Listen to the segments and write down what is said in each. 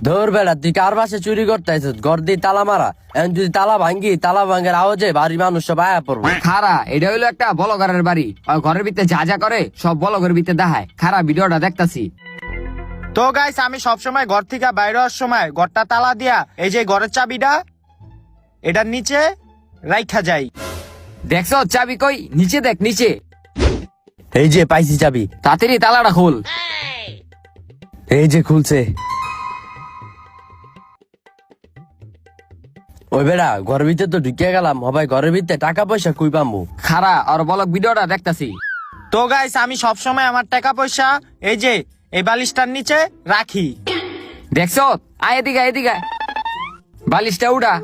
ধর বেড়া তুই কার বাসে চুরি করতে আইছিস? ঘর দিয়ে তালা মারা, এখন যদি তালা ভাঙ্গি, তালা ভাঙ্গের আওয়াজে বাড়ির মানুষ সব আয়া পড়বো। খারা এটা হইলো একটা বলগারের বাড়ি, আর ঘরের ভিতরে যা যা করে সব বলগের ভিতরে দেখায়। খারা ভিডিওটা দেখতাছি। তো গাইস, আমি সবসময় ঘর থেকে বাইরে হওয়ার সময় ঘরটা তালা দিয়া এই যে ঘরের চাবিটা এটার নিচে রাইখা যাই। দেখছো চাবি কই? নিচে দেখ, নিচে। এই যে পাইছি চাবি, তাড়াতাড়ি তালাটা খোল। এই যে খুলছে। ওই বেড়া ঘরের ভিতরে তো ঢুকে গেলাম, হবাই ঘরের ভিতরে টাকা পয়সা কুই পামু? খারা আর বলক ভিডিওটা দেখতাছি। তো গাইস, আমি সবসময় আমার টাকা পয়সা এই যে এই বালিশটার নিচে রাখি। দেখছো? আয় এদিকে, এদিকে আয়। বালিশটা উড়া।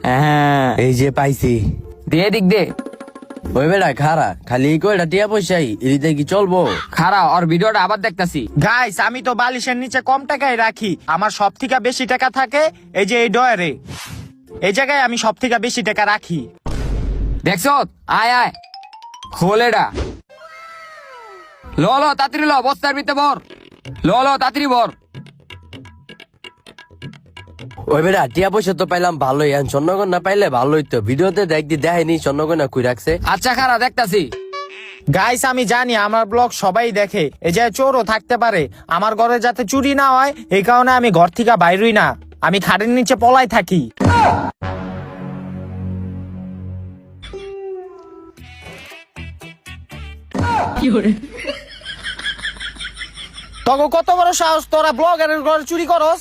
হ্যাঁ, এই যে পাইছি। দে এদিক দে। ওই বেড়া খারা, খালি এই কয়টা টিয়া পয়সাই এদিকে কি চলবো? খারা আর ভিডিওটা আবার দেখতাছি। গাইস, আমি তো বালিশের নিচে কম টাকায় রাখি, আমার সব থেকে বেশি টাকা থাকে এই যে এই ডয়ারে। এই জায়গায় আমি সব থেকে বেশি টাকা রাখি। দেখছো? আয় আয়, খোল এটা। ল ল তাড়াতাড়ি ল, বস্তার ভিতরে ভর। ল ল তাড়াতাড়ি ভর। ওই বেড়া টিয়া পয়সা তো পাইলাম ভালোই, এখন স্বর্ণগণ না পাইলে ভালোই তো। ভিডিওতে দেখদি দেখায়নি স্বর্ণগণ না কুই রাখছে। আচ্ছা খারা দেখতাছি। গাইস, আমি জানি আমার ব্লগ সবাই দেখে, এই যে চোরও থাকতে পারে, আমার ঘরে যাতে চুরি না হয় এই কারণে আমি ঘর থেকে বাইরই না, আমি খাটের নিচে পলাই থাকি। তখন কত বড় সাহস তোরা ব্লগারের ঘরে চুরি করস?